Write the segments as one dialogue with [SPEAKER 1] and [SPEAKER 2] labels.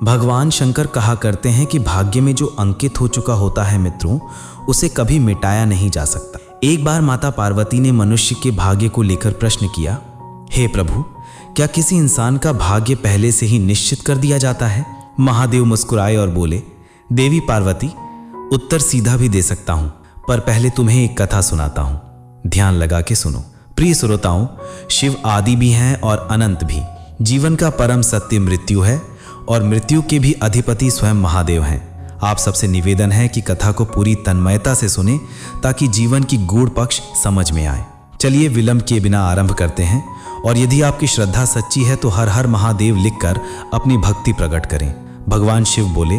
[SPEAKER 1] भगवान शंकर कहा करते हैं कि भाग्य में जो अंकित हो चुका होता है मित्रों, उसे कभी मिटाया नहीं जा सकता। एक बार माता पार्वती ने मनुष्य के भाग्य को लेकर प्रश्न किया, हे प्रभु, क्या किसी इंसान का भाग्य पहले से ही निश्चित कर दिया जाता है? महादेव मुस्कुराए और बोले, देवी पार्वती, उत्तर सीधा भी दे सकता हूं, पर पहले तुम्हें एक कथा सुनाता हूं। ध्यान लगा के सुनो। प्रिय श्रोताओं, शिव आदि भी हैं और अनंत भी। जीवन का परम सत्य मृत्यु है और मृत्यु के भी अधिपति स्वयं महादेव हैं। आप सबसे निवेदन है कि कथा को पूरी तन्मयता से सुने ताकि जीवन की गूढ़ पक्ष समझ में आए। चलिए विलंब किए बिना आरंभ करते हैं, और यदि आपकी श्रद्धा सच्ची है तो हर हर महादेव लिखकर अपनी भक्ति प्रकट करें। भगवान शिव बोले,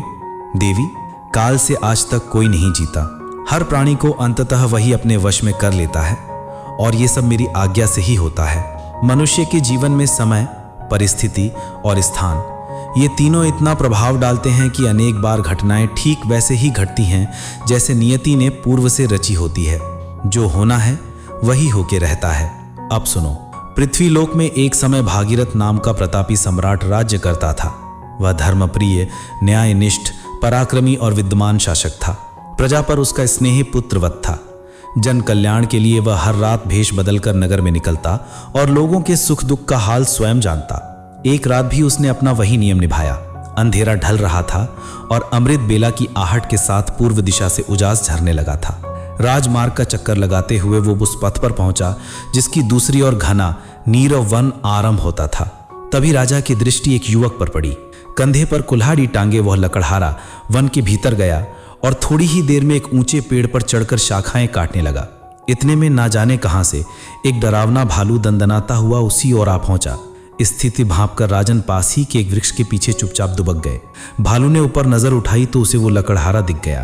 [SPEAKER 1] देवी, काल से आज तक कोई नहीं जीता। हर प्राणी को अंततः वही अपने वश में कर लेता है, और ये सब मेरी आज्ञा से ही होता है। मनुष्य के जीवन में समय, परिस्थिति और स्थान, ये तीनों इतना प्रभाव डालते हैं कि अनेक बार घटनाएं ठीक वैसे ही घटती हैं जैसे नियति ने पूर्व से रची होती है। जो होना है वही होके रहता है। अब सुनो। पृथ्वीलोक में एक समय भागीरथ नाम का प्रतापी सम्राट राज्य करता था। वह धर्मप्रिय, न्यायनिष्ठ, पराक्रमी और विद्वान शासक था। प्रजा पर उसका स्नेही पुत्रवत था। जन कल्याण के लिए वह हर रात भेष बदलकर नगर में निकलता और लोगों के सुख दुख का हाल स्वयं जानता। एक रात भी उसने अपना वही नियम निभाया। अंधेरा ढल रहा था और अमृत बेला की आहट के साथ पूर्व दिशा से उजास झरने लगा था। राजमार्ग का चक्कर लगाते हुए वो उस पथ पर पहुंचा जिसकी दूसरी ओर घना नीरव वन आरंभ होता था। तभी राजा की दृष्टि एक युवक पर पड़ी। कंधे पर कुल्हाड़ी टांगे वह लकड़हारा वन के भीतर गया और थोड़ी ही देर में एक ऊंचे पेड़ पर चढ़कर शाखाएं काटने लगा। इतने में ना जाने कहां से एक डरावना भालू दंदनाता हुआ उसी ओर आ पहुंचा। स्थिति भांपकर राजन पास ही के एक वृक्ष के पीछे चुपचाप दुबक गए। भालू ने ऊपर नजर उठाई तो उसे वो लकड़हारा दिख गया।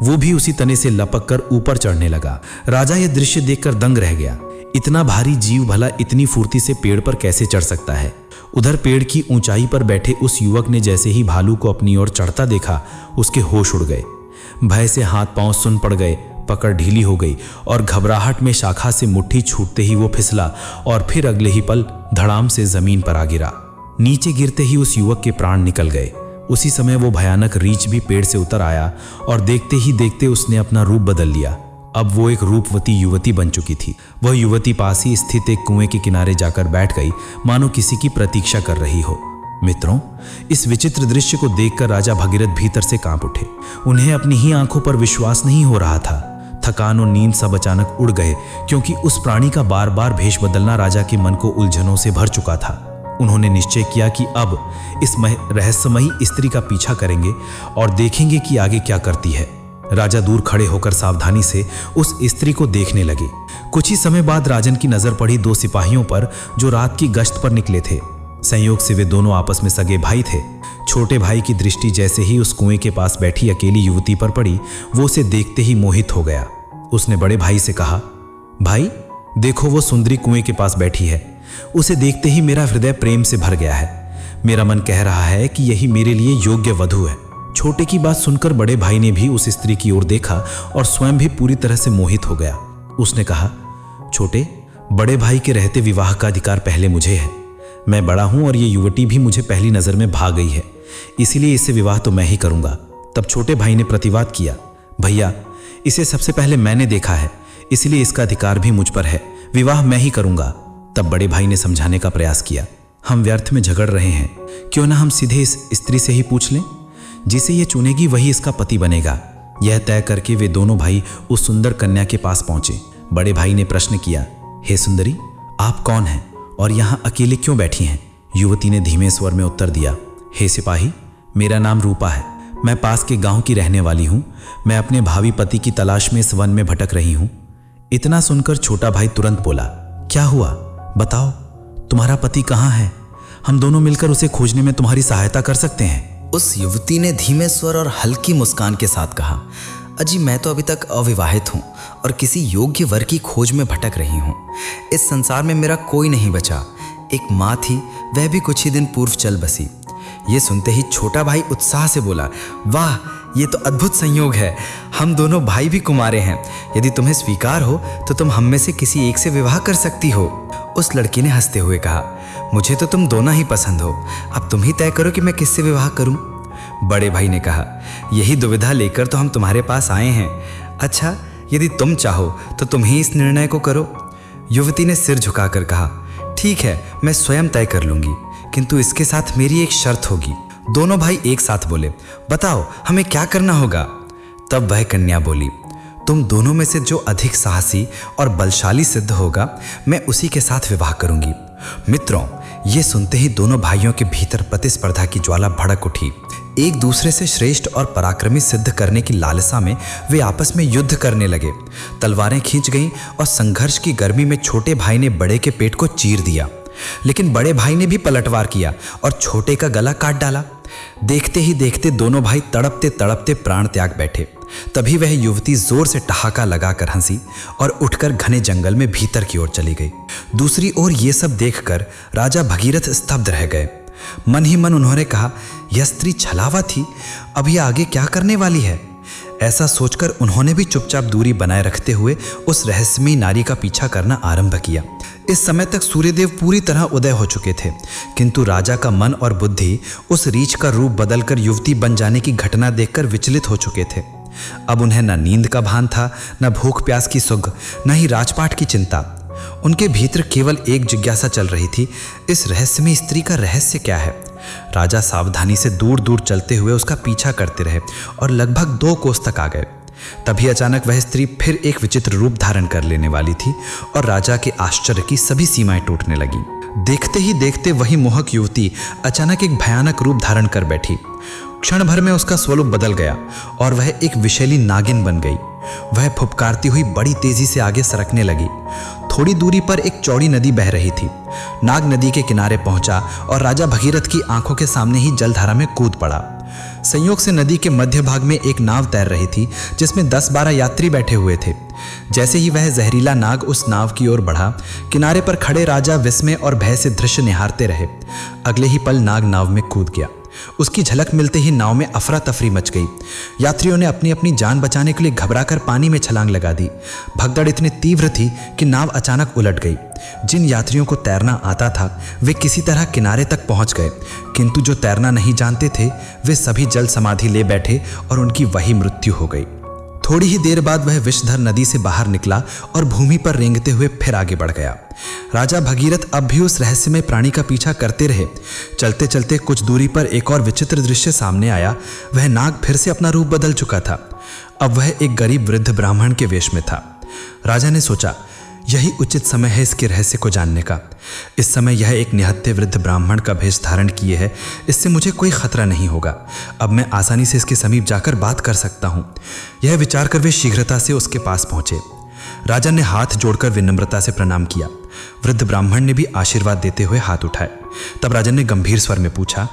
[SPEAKER 1] वो भी उसी तने से लपक कर ऊपर चढ़ने लगा। राजा यह दृश्य देखकर दंग रह गया। इतना भारी जीव भला इतनी फुर्ती से पेड़ पर कैसे चढ़ सकता है? उधर पेड़ की ऊंचाई पर बैठे उस युवक ने जैसे ही भालू को अपनी ओर चढ़ता देखा, उसके होश उड़ गए। भय से हाथ पांव सुन पड़ गए, पकड़ ढीली हो गई और घबराहट में शाखा से मुट्ठी छूटते ही वो फिसला और फिर अगले ही पल धड़ाम से जमीन पर आ गिरा। नीचे गिरते ही उस युवक के प्राण निकल गए। उसी समय वो भयानक रीछ भी पेड़ से उतर आया और देखते ही देखते उसने अपना रूप बदल लिया। अब वो एक रूपवती युवती बन चुकी थी। वह युवती पास ही स्थित एक कुएं के किनारे जाकर बैठ गई, मानो किसी की प्रतीक्षा कर रही हो। मित्रों, इस विचित्र दृश्य को देखकर राजा भगीरथ भीतर से कांप उठे। उन्हें अपनी ही आंखों पर विश्वास नहीं हो रहा था। थकान और नींद सब अचानक उड़ गए, क्योंकि उस प्राणी का बार बार भेष बदलना राजा के मन को उलझनों से भर चुका था। उन्होंने निश्चय किया कि अब इस रहस्यमयी स्त्री का पीछा करेंगे और देखेंगे कि आगे क्या करती है। राजा दूर खड़े होकर सावधानी से उस स्त्री को देखने लगे। कुछ ही समय बाद राजन की नजर पड़ी दो सिपाहियों पर जो रात की गश्त पर निकले थे। संयोग से वे दोनों आपस में सगे भाई थे। छोटे भाई की दृष्टि जैसे ही उस कुएं के पास बैठी अकेली युवती पर पड़ी, वो उसे देखते ही मोहित हो गया। उसने बड़े भाई से कहा, भाई देखो, वो सुंदरी कुएं के पास बैठी है। उसे देखते ही मेरा हृदय प्रेम से भर गया है। मेरा मन कह रहा है कि यही मेरे लिए योग्य वधू है। छोटे की बात सुनकर बड़े भाई ने भी उस स्त्री की ओर देखा और स्वयं भी पूरी तरह से मोहित हो गया। उसने कहा, छोटे, बड़े भाई के रहते विवाह का अधिकार पहले मुझे है। मैं बड़ा हूं और ये युवती भी मुझे पहली नजर में भाग गई है, इसीलिए इससे विवाह तो मैं ही करूंगा। तब छोटे भाई ने प्रतिवाद किया, भैया, इसे सबसे पहले मैंने देखा है, इसलिए इसका अधिकार भी मुझ पर है। विवाह मैं ही करूंगा। तब बड़े भाई ने समझाने का प्रयास किया, हम व्यर्थ में झगड़ रहे हैं, क्यों ना हम सीधे इस स्त्री से ही पूछ लें। जिसे ये चुनेगी वही इसका पति बनेगा। यह तय करके वे दोनों भाई उस सुंदर कन्या के पास पहुंचे। बड़े भाई ने प्रश्न किया, हे सुंदरी, आप कौन हैं और यहाँ अकेले क्यों बैठी हैं? युवती ने धीमे स्वर में उत्तर दिया, हे सिपाही, मेरा नाम रूपा है। मैं पास के गांव की रहने वाली हूँ। मैं अपने भावी पति की तलाश में इस वन में भटक रही हूँ। इतना सुनकर छोटा भाई तुरंत बोला, क्या हुआ, बताओ, तुम्हारा पति कहाँ है? हम दोनों मिलकर उसे खोजने में तुम्हारी सहायता कर सकते हैं।
[SPEAKER 2] उस युवती ने धीमे स्वर और हल्की मुस्कान के साथ कहा, अजी, मैं तो अभी तक अविवाहित हूँ और किसी योग्य वर की खोज में भटक रही हूँ। इस संसार में मेरा कोई नहीं बचा। एक माँ थी, वह भी कुछ ही दिन पूर्व चल बसी। ये सुनते ही छोटा भाई उत्साह से बोला, वाह, ये तो अद्भुत संयोग है। हम दोनों भाई भी कुंवारे हैं। यदि तुम्हें स्वीकार हो तो तुम हम में से किसी एक से विवाह कर सकती हो। उस लड़की ने हंसते हुए कहा, मुझे तो तुम दोनों ही पसंद हो, अब तुम ही तय करो कि मैं किससे विवाह करूं। बड़े भाई ने कहा, यही दुविधा लेकर तो हम तुम्हारे पास आए हैं। अच्छा, यदि तुम चाहो तो तुम ही इस निर्णय को करो। युवती ने सिर झुकाकर कहा, ठीक है, मैं स्वयं तय कर लूंगी, किंतु इसके साथ मेरी एक शर्त होगी। दोनों भाई एक साथ बोले, बताओ हमें क्या करना होगा। तब वह कन्या बोली, तुम दोनों में से जो अधिक साहसी और बलशाली सिद्ध होगा, मैं उसी के साथ विवाह करूंगी। मित्रों, ये सुनते ही दोनों भाइयों के भीतर प्रतिस्पर्धा की ज्वाला भड़क उठी। एक दूसरे से श्रेष्ठ और पराक्रमी सिद्ध करने की लालसा में वे आपस में युद्ध करने लगे। तलवारें खींच गईं और संघर्ष की गर्मी में छोटे भाई ने बड़े के पेट को चीर दिया, लेकिन बड़े भाई ने भी पलटवार किया और छोटे का गला काट डाला। देखते ही देखते दोनों भाई तड़पते तड़पते प्राण त्याग बैठे। तभी वह युवती जोर से ठहाका लगाकर हंसी और उठकर घने जंगल में भीतर की ओर चली गई। दूसरी ओर ये सब देखकर राजा भगीरथ स्तब्ध रह गए। मन ही मन उन्होंने कहा, यह स्त्री छलावा थी, अब यह आगे क्या करने वाली है। ऐसा सोचकर उन्होंने भी चुपचाप दूरी बनाए रखते हुए उस रहस्यमयी नारी का पीछा करना आरंभ किया। इस समय तक सूर्यदेव पूरी तरह उदय हो चुके थे, किंतु राजा का मन और बुद्धि उस रीछ का रूप बदलकर युवती बन जाने की घटना देखकर विचलित हो चुके थे। अब उन्हें न नींद का भान था, न भूख प्यास की सुग, न ही राजपाट की चिंता। उनके भीतर केवल एक जिज्ञासा चल रही थी, इस रहस्यमयी स्त्री का रहस्य क्या है। राजा सावधानी से दूर दूर चलते हुए उसका पीछा करते रहे और लगभग 2 कोस तक आ गए। तभी अचानक वह स्त्री फिर एक विचित्र रूप धारण कर लेने वाली थी और राजा के आश्चर्य की सभी सीमाएं टूटने लगी। देखते ही देखते वही मोहक युवती अचानक एक भयानक रूप धारण कर बैठी। क्षण भर में उसका स्वरूप बदल गया और वह एक विषैली नागिन बन गई। वह फुफकारती हुई बड़ी तेजी से आगे सरकने लगी। थोड़ी दूरी पर एक चौड़ी नदी बह रही थी। नाग नदी के किनारे पहुंचा और राजा भगीरथ की आंखों के सामने ही जलधारा में कूद पड़ा। संयोग से नदी के मध्य भाग में एक नाव तैर रही थी, जिसमें 10-12 यात्री बैठे हुए थे। जैसे ही वह जहरीला नाग उस नाव की ओर बढ़ा, किनारे पर खड़े राजा विस्मय और भय से दृश्य निहारते रहे। अगले ही पल नाग नाव में कूद गया। उसकी झलक मिलते ही नाव में अफरा तफरी मच गई। यात्रियों ने अपनी अपनी जान बचाने के लिए घबराकर पानी में छलांग लगा दी। भगदड़ इतनी तीव्र थी कि नाव अचानक उलट गई। जिन यात्रियों को तैरना आता था वे किसी तरह किनारे तक पहुंच गए, किंतु जो तैरना नहीं जानते थे वे सभी जल समाधि ले बैठे और उनकी वही मृत्यु हो गई। थोड़ी ही देर बाद वह विषधर नदी से बाहर निकला और भूमि पर रेंगते हुए फिर आगे बढ़ गया। राजा भगीरथ अब भी उस रहस्यमय प्राणी का पीछा करते रहे। चलते चलते कुछ दूरी पर एक और विचित्र दृश्य सामने आया। वह नाग फिर से अपना रूप बदल चुका था। अब वह एक गरीब वृद्ध ब्राह्मण के वेश में था। राजा ने सोचा, यही उचित समय है इसके रहस्य को जानने का। इस समय यह एक निहत्थे वृद्ध ब्राह्मण का भेष धारण किए है, इससे मुझे कोई खतरा नहीं होगा। अब मैं आसानी से इसके समीप जाकर बात कर सकता हूँ। यह विचार कर वे शीघ्रता से उसके पास पहुंचे। राजा ने हाथ जोड़कर विनम्रता से प्रणाम किया। वृद्ध ब्राह्मण ने भी आशीर्वाद देते हुए हाथ उठाए। तब राजा ने गंभीर स्वर में पूछा,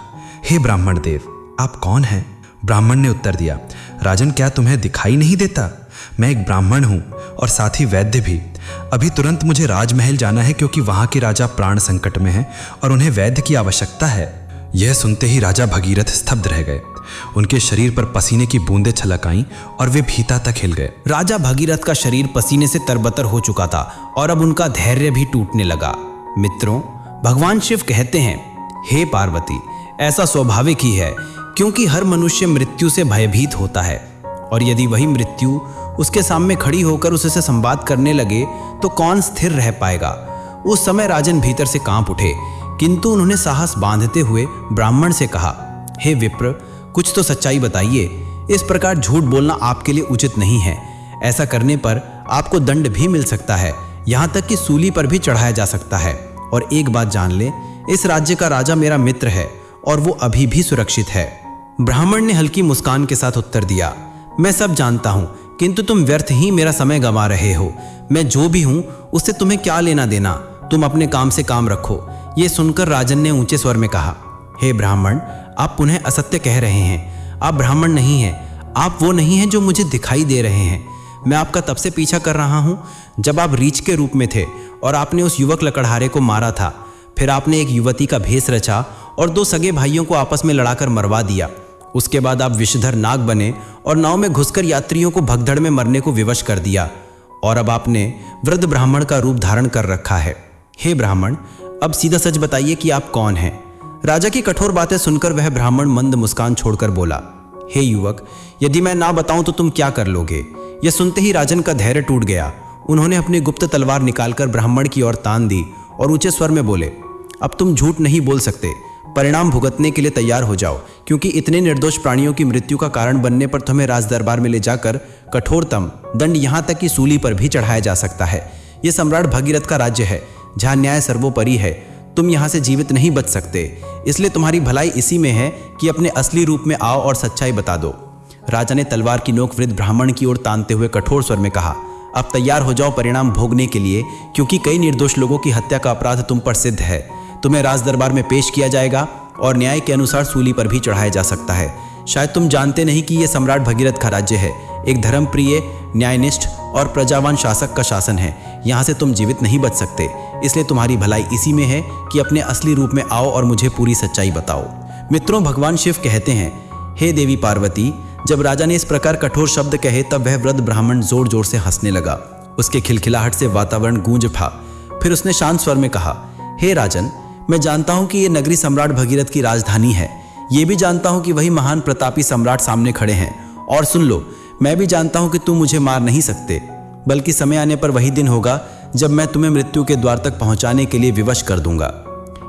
[SPEAKER 2] हे ब्राह्मण देव, आप कौन हैं? ब्राह्मण ने उत्तर दिया, राजन, क्या तुम्हें दिखाई नहीं देता? मैं एक ब्राह्मण हूँ और साथ ही वैद्य भी। अभी तुरंत मुझे राजमहल जाना है, क्योंकि वहां के राजा प्राण संकट में हैं और उन्हें वैद्य की आवश्यकता है। यह सुनते ही राजा भगीरथ स्तब्ध रह गए। उनके शरीर पर पसीने की बूंदें छलक आईं और वे भीतर तक हिल गए।
[SPEAKER 1] राजा भगीरथ का शरीर पसीने से तरबतर हो चुका था और अब उनका धैर्य भी टूटने लगा। मित्रों, भगवान शिव कहते हैं, हे पार्वती, ऐसा स्वाभाविक ही है, क्योंकि हर मनुष्य मृत्यु से भयभीत होता है, और यदि वही मृत्यु उसके सामने खड़ी होकर उससे संवाद करने लगे तो कौन स्थिर रह पाएगा। उस समय राजन भीतर से कांप उठे, किंतु उन्होंने साहस बांधते हुए ब्राह्मण से कहा, हे विप्र, कुछ तो सच्चाई बताइए। इस प्रकार झूठ बोलना आपके लिए उचित नहीं है। ऐसा करने पर आपको दंड भी मिल सकता है, यहाँ तक कि सूली पर भी चढ़ाया जा सकता है। और एक बात जान ले, इस राज्य का राजा मेरा मित्र है और वो अभी भी सुरक्षित है। ब्राह्मण ने हल्की मुस्कान के साथ उत्तर दिया, मैं सब जानता हूँ, किंतु तुम व्यर्थ ही मेरा समय गंवा रहे हो। मैं जो भी हूँ उससे तुम्हें क्या लेना देना, तुम अपने काम से काम रखो। ये सुनकर राजन ने ऊंचे स्वर में कहा, हे ब्राह्मण, आप पुनः असत्य कह रहे हैं। आप ब्राह्मण नहीं हैं, आप वो नहीं हैं जो मुझे दिखाई दे रहे हैं। मैं आपका तब से पीछा कर रहा हूँ जब आप रीछ के रूप में थे और आपने उस युवक लकड़हारे को मारा था। फिर आपने एक युवती का भेष रचा और 2 सगे भाइयों को आपस में लड़ाकर मरवा दिया। उसके बाद आप विषधर नाग बने और नाव में घुसकर यात्रियों को भगदड़ में मरने को विवश कर दिया। और अब आपने वृद्ध ब्राह्मण का रूप धारण कर रखा है।
[SPEAKER 3] हे ब्राह्मण, अब सीधा सच बताइए कि आप कौन हैं। राजा की कठोर बातें सुनकर वह ब्राह्मण मंद मुस्कान छोड़कर बोला, हे युवक, यदि मैं ना बताऊं तो तुम क्या कर लोगे। यह सुनते ही राजन का धैर्य टूट गया। उन्होंने अपनी गुप्त तलवार निकालकर ब्राह्मण की ओर तान दी और ऊंचे स्वर में बोले, अब तुम झूठ नहीं बोल सकते, परिणाम भुगतने के लिए तैयार हो जाओ, क्योंकि इतने निर्दोष प्राणियों की मृत्यु का कारण बनने पर तुम्हें राज दरबार में ले जाकर कठोरतम दंड, यहाँ तक कि सूली पर भी चढ़ाया जा सकता है। यह सम्राट भगीरथ का राज्य है, जहाँ न्याय सर्वोपरि है। तुम यहाँ से जीवित नहीं बच सकते, इसलिए तुम्हारी भलाई इसी में है कि अपने असली रूप में आओ और सच्चाई बता दो। राजा ने तलवार की नोक वृद्ध ब्राह्मण की ओर तानते हुए कठोर स्वर में कहा, अब तैयार हो जाओ परिणाम भोगने के लिए, क्योंकि कई निर्दोष लोगों की हत्या का अपराध तुम पर सिद्ध है। तुम्हें राज दरबार में पेश किया जाएगा और न्याय के अनुसार सूली पर भी चढ़ाया जा सकता है। शायद तुम जानते नहीं कि यह सम्राट भगीरथ का राज्य है, एक धर्मप्रिय, न्यायनिष्ठ और प्रजावान शासक का शासन है। यहाँ से तुम जीवित नहीं बच सकते, इसलिए तुम्हारी भलाई इसी में है कि अपने असली रूप में आओ और मुझे पूरी सच्चाई बताओ। मित्रों, भगवान शिव कहते हैं, हे देवी पार्वती, जब राजा ने इस प्रकार कठोर शब्द कहे तब वह वृद्ध ब्राह्मण जोर जोर से हंसने लगा। उसके खिलखिलाहट से वातावरण गूंज उठा। फिर उसने शांत स्वर में कहा, हे राजन, मैं जानता हूं कि यह नगरी सम्राट भगीरथ की राजधानी है। ये भी जानता हूं कि वही महान प्रतापी सम्राट सामने खड़े हैं। और सुन लो, मैं भी जानता हूं कि तुम मुझे मार नहीं सकते, बल्कि समय आने पर वही दिन होगा जब मैं तुम्हें मृत्यु के द्वार तक पहुंचाने के लिए विवश कर दूंगा।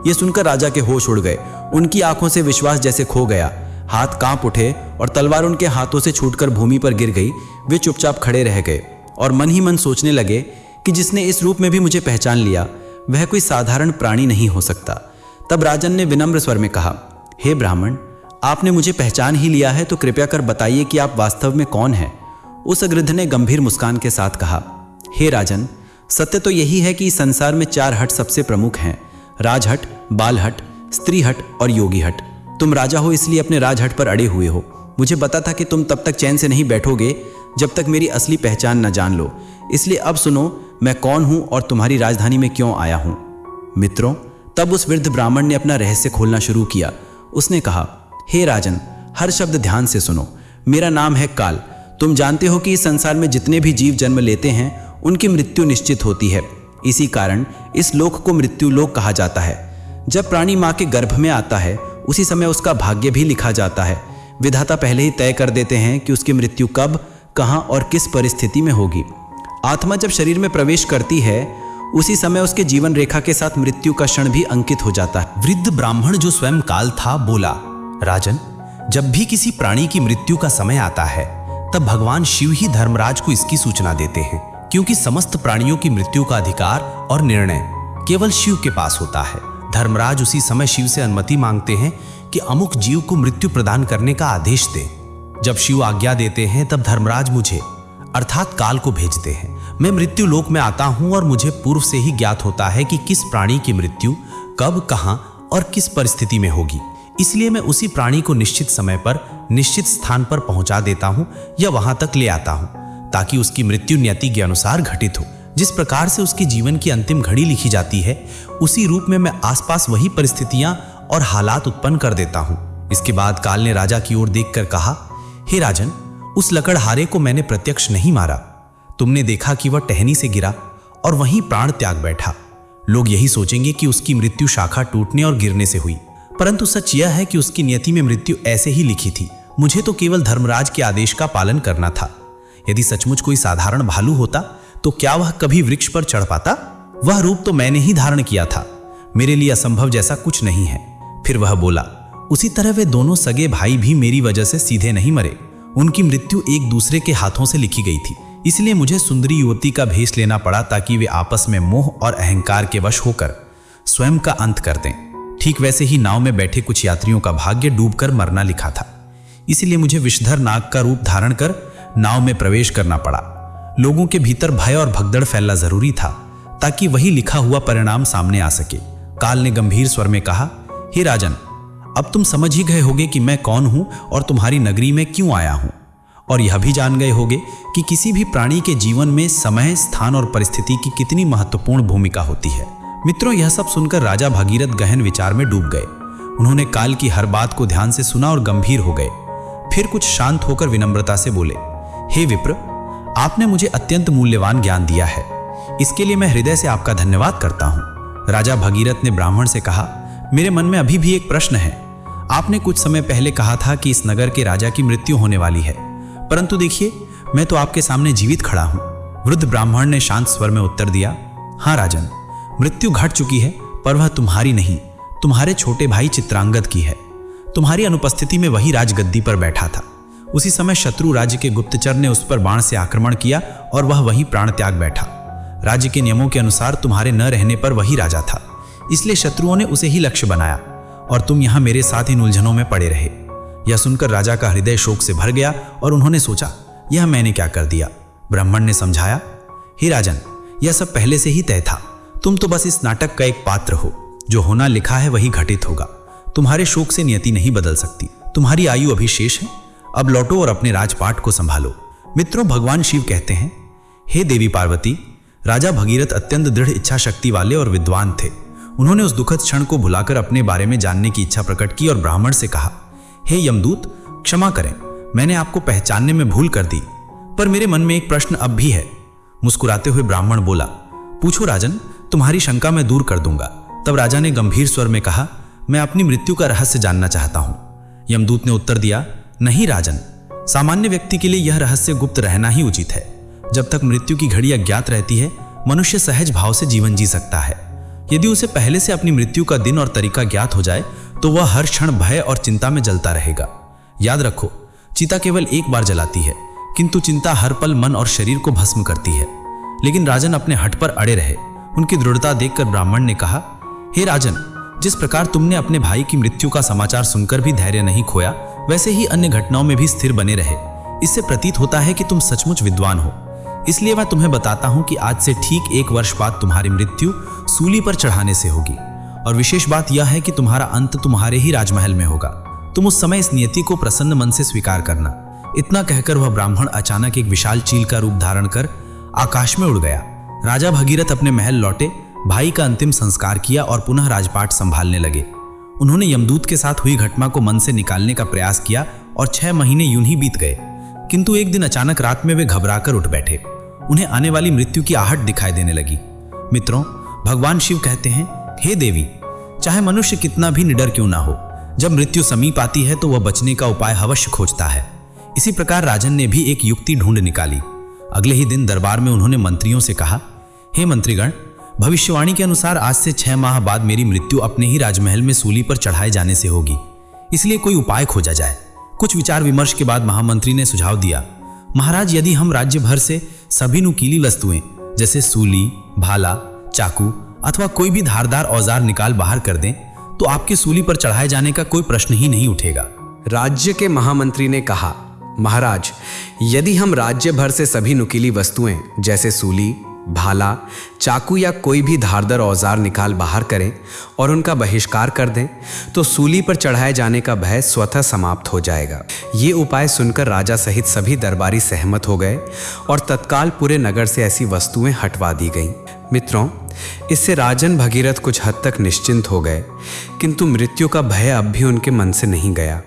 [SPEAKER 3] यह सुनकर राजा के होश उड़ गए। उनकी आंखों से विश्वास जैसे खो गया। हाथ कांप उठे और तलवार उनके हाथों से छूटकर भूमि पर गिर गई। वे चुपचाप खड़े रह गए और मन ही मन सोचने लगे कि जिसने इस रूप में भी मुझे पहचान लिया, वह कोई साधारण प्राणी नहीं हो सकता। तब राजन ने विनम्र स्वर में कहा, हे ब्राह्मण, आपने मुझे पहचान ही लिया है तो कृपया कर बताइए कि आप वास्तव में कौन हैं। उस वृद्ध ने गंभीर मुस्कान के साथ कहा, हे राजन, सत्य तो यही है कि इस संसार में 4 हट सबसे प्रमुख हैं, राजहट, बालहट, स्त्री हट और योगी हट। तुम राजा हो इसलिए अपने राजहट पर अड़े हुए हो। मुझे पता था कि तुम तब तक चैन से नहीं बैठोगे जब तक मेरी असली पहचान न जान लो। इसलिए अब सुनो, मैं कौन हूं और तुम्हारी राजधानी में क्यों आया हूं। मित्रों, तब उस वृद्ध ब्राह्मण ने अपना रहस्य खोलना शुरू किया। उसने कहा, हे राजन, हर शब्द ध्यान से सुनो। मेरा नाम है काल। तुम जानते हो कि इस संसार में जितने भी जीव जन्म लेते हैं उनकी मृत्यु निश्चित होती है। इसी कारण इस लोक को मृत्यु लोक कहा जाता है। जब प्राणी माँ के गर्भ में आता है उसी समय उसका भाग्य भी लिखा जाता है। विधाता पहले ही तय कर देते हैं कि उसकी मृत्यु कब, कहाँ और किस परिस्थिति में होगी। आत्मा जब शरीर में प्रवेश करती है उसी समय उसके जीवन रेखा के साथ मृत्यु का क्षण भी अंकित हो जाता है।
[SPEAKER 1] वृद्ध ब्राह्मण जो स्वयं काल था बोला, राजन, जब भी किसी प्राणी की मृत्यु का समय आता है तब भगवान शिव ही धर्मराज को इसकी सूचना देते हैं, क्योंकि समस्त प्राणियों की मृत्यु का अधिकार और निर्णय केवल शिव के पास होता है। धर्मराज उसी समय शिव से अनुमति मांगते हैं कि अमुक जीव को मृत्यु प्रदान करने का आदेश दे। जब शिव आज्ञा देते हैं तब धर्मराज मुझे अर्थात काल को भेजते हैं। मैं मृत्यु लोक में आता हूं और मुझे पूर्व से ही ज्ञात होता है कि किस प्राणी की मृत्यु कब, कहां और किस परिस्थिति में होगी। इसलिए मैं उसी प्राणी को निश्चित समय पर निश्चित स्थान पर पहुंचा देता हूं या वहां तक ले आता हूं, ताकि उसकी मृत्यु नियति के अनुसार घटित हो। जिस प्रकार से उसके जीवन की अंतिम घड़ी लिखी जाती है उसी रूप में मैं आसपास वही परिस्थितियां और हालात उत्पन्न कर देता हूं। इसके बाद काल ने राजा की ओर देखकर कहा, हे राजन, उस लकड़हारे को मैंने प्रत्यक्ष नहीं मारा। तुमने देखा कि वह टहनी से गिरा और वहीं प्राण त्याग बैठा। लोग यही सोचेंगे कि उसकी मृत्यु शाखा टूटने और गिरने से हुई, परंतु सच यह है कि उसकी नियति में मृत्यु ऐसे ही लिखी थी। मुझे तो केवल धर्मराज के आदेश का पालन करना था। यदि सचमुच कोई साधारण भालू होता तो क्या वह कभी वृक्ष पर चढ़ पाता? वह रूप तो मैंने ही धारण किया था। मेरे लिए असंभव जैसा कुछ नहीं है। फिर वह बोला, उसी तरह वे दोनों सगे भाई भी मेरी वजह से सीधे नहीं मरे। उनकी मृत्यु एक दूसरे के हाथों से लिखी गई थी। इसलिए मुझे सुंदरी युवती का भेष लेना पड़ा ताकि वे आपस में मोह और अहंकार के वश होकर स्वयं का अंत कर दें। ठीक वैसे ही नाव में बैठे कुछ यात्रियों का भाग्य डूबकर मरना लिखा था। इसलिए मुझे विषधर नाग का रूप धारण कर नाव में प्रवेश करना पड़ा। लोगों के भीतर भय और भगदड़ फैलना जरूरी था ताकि वही लिखा हुआ परिणाम सामने आ सके। काल ने गंभीर स्वर में कहा, हे राजन, अब तुम समझ ही गए होगे कि मैं कौन हूं और तुम्हारी नगरी में क्यों आया हूं, और यह भी जान गए होगे कि किसी भी प्राणी के जीवन में समय, स्थान और परिस्थिति की कितनी महत्वपूर्ण भूमिका होती है। मित्रों, यह सब सुनकर राजा भगीरथ गहन विचार में डूब गए। उन्होंने काल की हर बात को ध्यान से सुना और गंभीर हो गए। फिर कुछ शांत होकर विनम्रता से बोले, हे विप्र, आपने मुझे अत्यंत मूल्यवान ज्ञान दिया है। इसके लिए मैं हृदय से आपका धन्यवाद करता हूं। राजा भगीरथ ने ब्राह्मण से कहा, मेरे मन में अभी भी एक प्रश्न है। आपने कुछ समय पहले कहा था कि इस नगर के राजा की मृत्यु होने वाली है, परंतु देखिए मैं तो आपके सामने जीवित खड़ा हूं। वृद्ध ब्राह्मण ने शांत स्वर में उत्तर दिया, हाँ राजन, मृत्यु घट चुकी है, पर वह तुम्हारी नहीं, तुम्हारे छोटे भाई चित्रांगद की है। तुम्हारी अनुपस्थिति में वही राजगद्दी पर बैठा था। उसी समय शत्रु राज्य के गुप्तचर ने उस पर बाण से आक्रमण किया और वह वहीं प्राण त्याग बैठा। राज्य के नियमों के अनुसार तुम्हारे न रहने पर वही राजा था, इसलिए शत्रुओं ने उसे ही लक्ष्य बनाया और तुम यहां मेरे साथ इन उलझनों में पड़े रहे। यह सुनकर राजा का हृदय शोक से भर गया और उन्होंने सोचा, यह मैंने क्या कर दिया। ब्राह्मण ने समझाया, हे राजन, यह सब पहले से ही तय था। तुम तो बस इस नाटक का एक पात्र हो। जो होना लिखा है वही घटित होगा। तुम्हारे शोक से नियति नहीं बदल सकती। तुम्हारी आयु अभी शेष है। अब लौटो और अपने राजपाट को संभालो। मित्रों, भगवान शिव कहते हैं, हे देवी पार्वती, राजा भगीरथ अत्यंत दृढ़ इच्छा शक्ति वाले और विद्वान थे। उन्होंने उस दुखद क्षण को भुलाकर अपने बारे में जानने की इच्छा प्रकट की और ब्राह्मण से कहा, हे यमदूत, क्षमा करें, मैंने आपको पहचानने में भूल कर दी, पर मेरे मन में एक प्रश्न अब भी है। मुस्कुराते हुए ब्राह्मण बोला, पूछो राजन, तुम्हारी शंका मैं दूर कर दूंगा। तब राजा ने गंभीर स्वर में कहा, मैं अपनी मृत्यु का रहस्य जानना चाहता हूं। यमदूत ने उत्तर दिया, नहीं राजन, सामान्य व्यक्ति के लिए यह रहस्य गुप्त रहना ही उचित है। जब तक मृत्यु की घड़ी अज्ञात रहती है, मनुष्य सहज भाव से जीवन जी सकता है। यदि उसे पहले से अपनी मृत्यु का दिन और तरीका ज्ञात हो जाए तो वह हर क्षण भय और चिंता में जलता रहेगा। याद रखो, चिता केवल एक बार जलाती है, किंतु चिंता हर पल मन और शरीर को भस्म करती है। लेकिन राजन अपने हठ पर अड़े रहे। उनकी दृढ़ता देखकर ब्राह्मण ने कहा, हे राजन, जिस प्रकार तुमने अपने भाई की मृत्यु का समाचार सुनकर भी धैर्य नहीं खोया, वैसे ही अन्य घटनाओं में भी स्थिर बने रहे। इससे प्रतीत होता है कि तुम सचमुच विद्वान हो। इसलिए मैं तुम्हें बताता हूं कि आज से ठीक 1 वर्ष बाद तुम्हारी मृत्यु सूली पर चढ़ाने से होगी। और विशेष बात यह है कि तुम्हारा अंत तुम्हारे ही राजमहल में होगा। तुम उस समय इस नियति को प्रसन्न मन से स्वीकार करना। इतना कहकर वह ब्राह्मण अचानक एक विशाल चील का रूप धारण कर आकाश में उड़ गया। राजा भगीरथ अपने महल लौटे, भाई का अंतिम संस्कार किया और पुनः राजपाट संभालने लगे। उन्होंने यमदूत के साथ हुई घटना को मन से निकालने का प्रयास किया और 6 महीने यूं ही बीत गए। किंतु एक दिन अचानक रात में वे घबराकर उठ बैठे। उन्हें आने वाली मृत्यु की आहट दिखाई देने लगी। मित्रों, भगवान शिव कहते हैं, हे देवी, चाहे मनुष्य कितना भी निडर क्यों ना हो, जब मृत्यु समीप आती है तो वह बचने का उपाय अवश्य खोजता है। इसी प्रकार राजन ने भी एक युक्ति ढूंढ निकाली। अगले ही दिन दरबार में उन्होंने मंत्रियों से कहा, हे मंत्रीगण, भविष्यवाणी के अनुसार आज से 6 माह बाद मेरी मृत्यु अपने ही राजमहल में सूली पर चढ़ाए जाने से होगी। इसलिए कोई उपाय खोजा जाए। कुछ विचार विमर्श के बाद महामंत्री ने सुझाव दिया, महाराज, यदि हम राज्य भर से सभी नुकीली वस्तुएं जैसे सूली, भाला, चाकू अथवा कोई भी धारदार औजार निकाल बाहर कर दें तो आपकी सूली पर चढ़ाए जाने का कोई प्रश्न ही नहीं उठेगा।
[SPEAKER 4] राज्य के महामंत्री ने कहा, महाराज, यदि हम राज्य भर से सभी नुकीली वस्तुएं जैसे सूली, भाला, चाकू या कोई भी धारदार औजार निकाल बाहर करें और उनका बहिष्कार कर दें तो सूली पर चढ़ाए जाने का भय स्वतः समाप्त हो जाएगा। ये उपाय सुनकर राजा सहित सभी दरबारी सहमत हो गए और तत्काल पूरे नगर से ऐसी वस्तुएं हटवा दी गईं। मित्रों, इससे राजन भगीरथ कुछ हद तक निश्चिंत हो गए, किंतु मृत्यु का भय अब भी उनके मन से नहीं गया।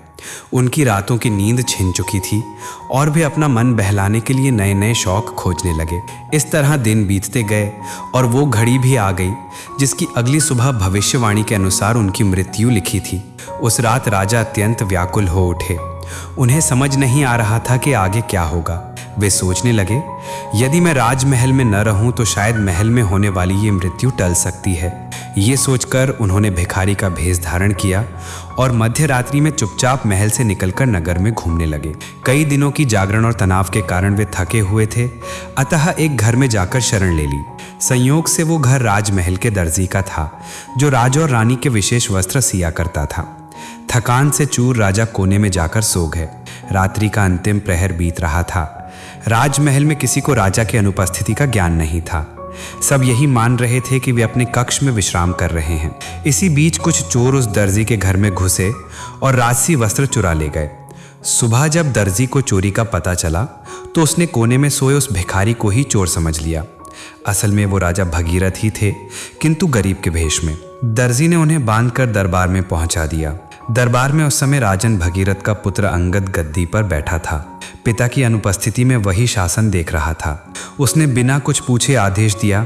[SPEAKER 4] उनकी रातों की नींद छिन चुकी थी और वे अपना मन बहलाने के लिए नए नए शौक खोजने लगे। इस तरह दिन बीतते गए और वो घड़ी भी आ गई जिसकी अगली सुबह भविष्यवाणी के अनुसार उनकी मृत्यु लिखी थी। उस रात राजा अत्यंत व्याकुल हो उठे। उन्हें समझ नहीं आ रहा था कि आगे क्या होगा। वे सोचने लगे, यदि मैं राजमहल में न रहूं तो शायद महल में होने वाली ये मृत्यु टल सकती है। ये सोचकर उन्होंने भिखारी का भेष धारण किया और मध्य रात्रि में चुपचाप महल से निकलकर नगर में घूमने लगे। कई दिनों की जागरण और तनाव के कारण वे थके हुए थे, अतः एक घर में जाकर शरण ले ली। संयोग से वो घर राजमहल के दर्जी का था, जो राजा और रानी के विशेष वस्त्र सिया करता था। थकान से चूर राजा कोने में जाकर सो गए। रात्रि का अंतिम प्रहर बीत रहा था। राजमहल में किसी को राजा की अनुपस्थिति का ज्ञान नहीं था। सब यही मान रहे थे कि वे अपने कक्ष में विश्राम कर रहे हैं। इसी बीच कुछ चोर उस दर्जी के घर में घुसे और राजसी वस्त्र चुरा ले गए। सुबह जब दर्जी को चोरी का पता चला तो उसने कोने में सोए उस भिखारी को ही चोर समझ लिया। असल में वो राजा भगीरथ ही थे, किंतु गरीब के भेष में। दर्जी ने उन्हें बांधकर दरबार में पहुंचा दिया। दरबार में उस समय राजन भगीरथ का पुत्र अंगद गद्दी पर बैठा था। पिता की अनुपस्थिति में वही शासन देख रहा था। उसने बिना कुछ पूछे आदेश दिया,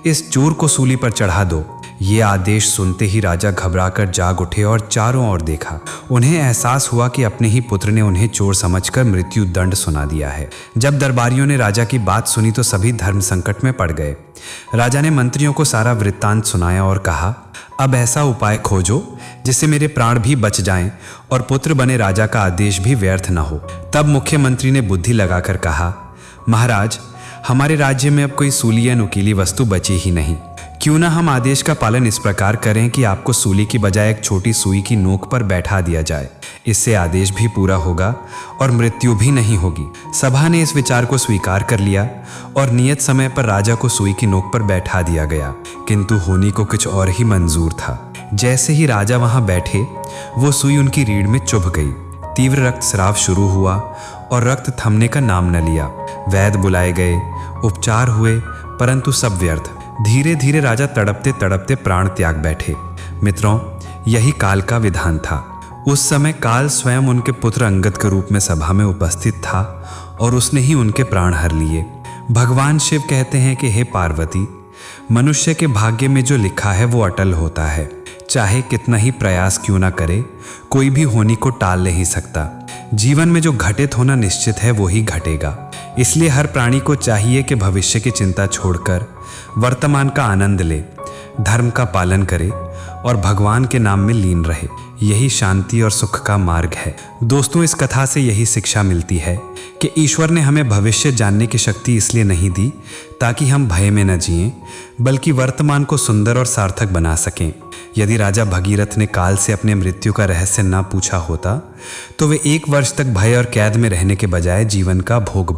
[SPEAKER 4] इस चोर को सूली पर चढ़ा दो। ये आदेश सुनते ही राजा घबराकर जाग उठे और चारों ओर देखा। उन्हें एहसास हुआ कि अपने ही पुत्र ने उन्हें चोर समझकर मृत्यु दंड सुना दिया है। जब दरबारियों ने राजा की बात सुनी तो सभी धर्म संकट में पड़ गए। राजा ने मंत्रियों को सारा वृत्तांत सुनाया और कहा, अब ऐसा उपाय खोजो जिससे मेरे प्राण भी बच जाएं और पुत्र बने राजा का आदेश भी व्यर्थ न हो। तब मुख्यमंत्री ने बुद्धि लगाकर कहा, महाराज, हमारे राज्य में अब कोई सूली या नुकीली वस्तु बची ही नहीं। क्यों ना हम आदेश का पालन इस प्रकार करें कि आपको सूली की बजाय एक छोटी सुई की नोक पर बैठा दिया जाए। इससे आदेश भी पूरा होगा और मृत्यु भी नहीं होगी। सभा ने इस विचार को स्वीकार कर लिया और नियत समय पर राजा को सुई की नोक पर बैठा दिया गया, किंतु होनी को कुछ और ही मंजूर था। जैसे ही राजा वहां बैठे, वो सुई उनकी रीढ़ में चुभ गई। तीव्र रक्तस्राव शुरू हुआ और रक्त थमने का नाम न लिया। वैद्य बुलाए गए, उपचार हुए, परंतु सब व्यर्थ। धीरे धीरे राजा तड़पते तड़पते प्राण त्याग बैठे। मित्रों, यही काल का विधान था। उस समय काल स्वयं उनके पुत्र अंगद के रूप में सभा में उपस्थित था और उसने ही उनके प्राण हर लिए। भगवान शिव कहते हैं कि हे पार्वती, मनुष्य के भाग्य में जो लिखा है वो अटल होता है। चाहे कितना ही प्रयास क्यों ना करे, कोई भी होनी को टाल नहीं सकता। जीवन में जो घटित होना निश्चित है वो ही घटेगा। इसलिए हर प्राणी को चाहिए कि भविष्य की चिंता छोड़कर वर्तमान का आनंद ले, धर्म का पालन करे और भगवान के नाम में लीन रहे। यही शांति और सुख का मार्ग है। दोस्तों, इस कथा से यही शिक्षा मिलती है कि ईश्वर ने हमें भविष्य जानने की शक्ति इसलिए नहीं दी ताकि हम भय में न जिएं, बल्कि वर्तमान को सुंदर और सार्थक बना सकें। यदि राजा भगीरथ ने काल से अपने मृत्यु का रहस्य न पूछा होता तो वे 1 वर्ष तक भय और कैद में रहने के बजाय जीवन का भोग